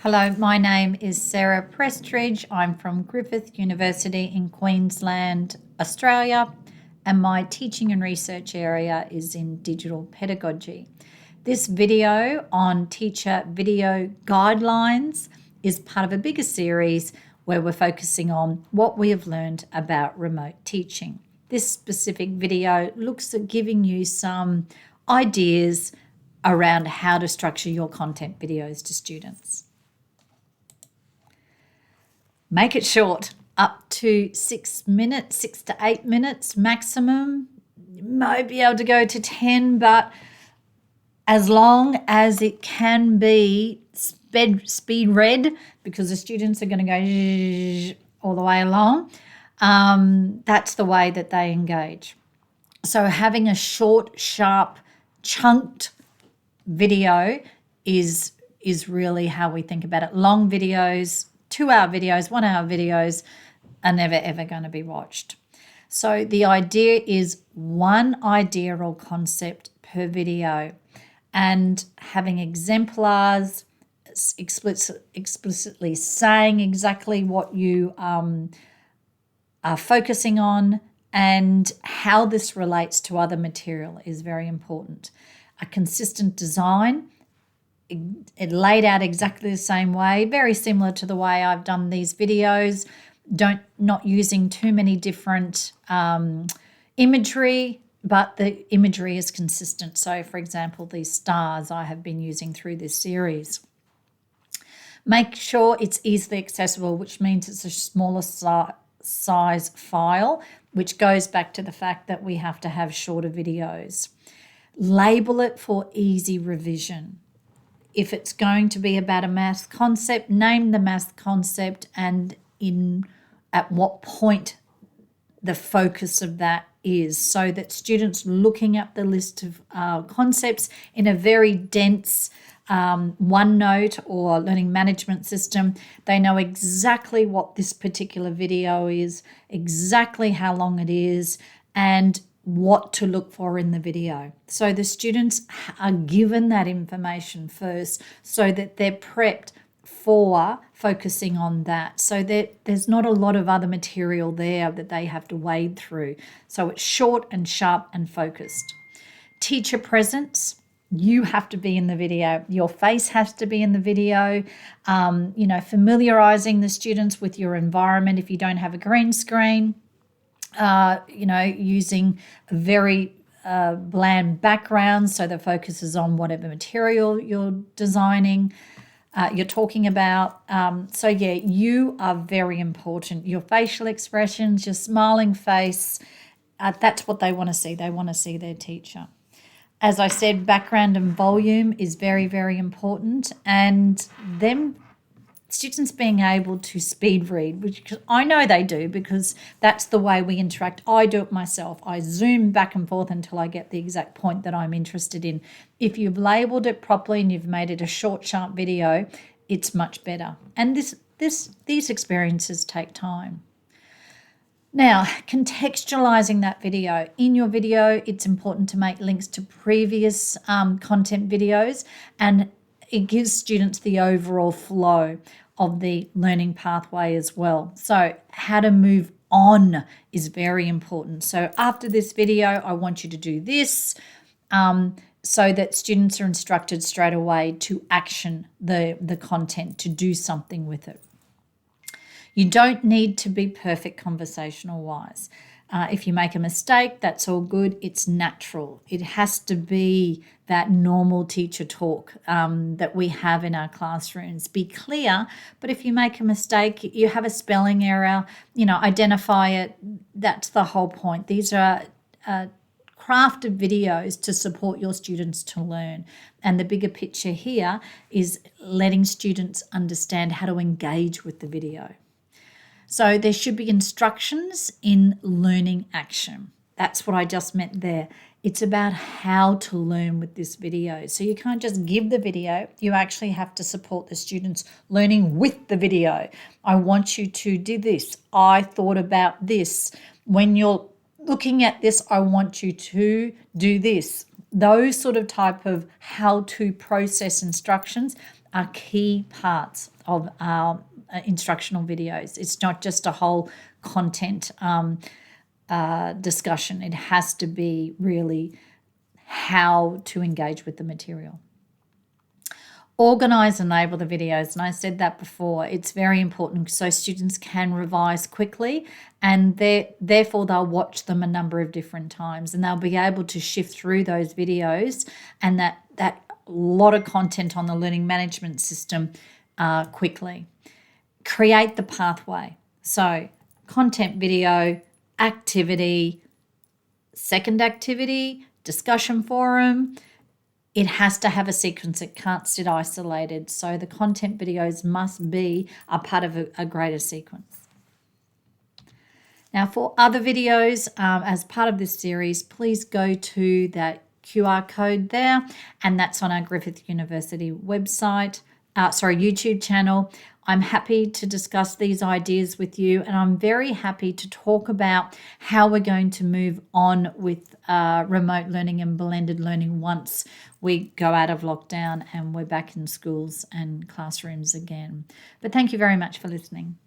Hello, my name is Sarah Prestridge. I'm from Griffith University in Queensland, Australia, and my teaching and research area is in digital pedagogy. This video on teacher video guidelines is part of a bigger series where we're focusing on what we have learned about remote teaching. This specific video looks at giving you some ideas around how to structure your content videos to students. Make it short, up to 6 minutes, 6 to 8 minutes maximum. You might be able to go to 10, but as long as it can be speed read, because the students are going to go all the way along, that's the way that they engage. So having a short, sharp, chunked video is really how we think about it. Long videos, 2-hour videos, 1-hour videos are never ever going to be watched. So the idea is one idea or concept per video, and having exemplars, explicitly saying exactly what you are focusing on and how this relates to other material is very important. A consistent design, it laid out exactly the same way, very similar to the way I've done these videos. Not using too many different imagery, but the imagery is consistent. So, for example, these stars I have been using through this series. Make sure it's easily accessible, which means it's a smaller size file, which goes back to the fact that we have to have shorter videos. Label it for easy revision. If it's going to be about a math concept, name the math concept and at what point the focus of that is, so that students looking at the list of concepts in a very dense OneNote or learning management system, they know exactly what this particular video is, exactly how long it is, and what to look for in the video. So the students are given that information first so that they're prepped for focusing on that, so that there's not a lot of other material there that they have to wade through. So it's short and sharp and focused. Teacher presence. You have to be in the video. Your face has to be in the video. Familiarizing the students with your environment if you don't have a green screen. Using a very bland background so the focus is on whatever material you're designing, you're talking about. You are very important. Your facial expressions, your smiling face, that's what they want to see. They want to see their teacher. As I said, background and volume is very, very important, and students being able to speed read, which I know they do because that's the way we interact. I do it myself. I zoom back and forth until I get the exact point that I'm interested in. If you've labeled it properly and you've made it a short, sharp video, it's much better. And these experiences take time. Now, contextualizing that video. In your video, it's important to make links to previous content videos, and it gives students the overall flow of the learning pathway as well. So how to move on is very important. So after this video, I want you to do this, so that students are instructed straight away to action the content, to do something with it. You don't need to be perfect conversational wise. If you make a mistake, that's all good. It's natural. It has to be that normal teacher talk that we have in our classrooms. Be clear, but if you make a mistake, you have a spelling error, identify it. That's the whole point. These are crafted videos to support your students to learn. And the bigger picture here is letting students understand how to engage with the video. So there should be instructions in learning action. That's what I just meant there. It's about how to learn with this video. So you can't just give the video. You actually have to support the students learning with the video. I want you to do this. I thought about this. When you're looking at this, I want you to do this. Those sort of type of how to process instructions are key parts of our instructional videos. It's not just a whole content discussion. It has to be really how to engage with the material. Organize and label the videos, and I said that before. It's very important so students can revise quickly, and therefore they'll watch them a number of different times, and they'll be able to shift through those videos and that lot of content on the learning management system quickly. Create the pathway. So content video, activity, second activity, discussion forum. It has to have a sequence. It can't sit isolated. So the content videos must be a part of a greater sequence. Now, for other videos as part of this series, please go to that QR code there, and that's on our Griffith University website, YouTube channel. I'm happy to discuss these ideas with you, and I'm very happy to talk about how we're going to move on with remote learning and blended learning once we go out of lockdown and we're back in schools and classrooms again. But thank you very much for listening.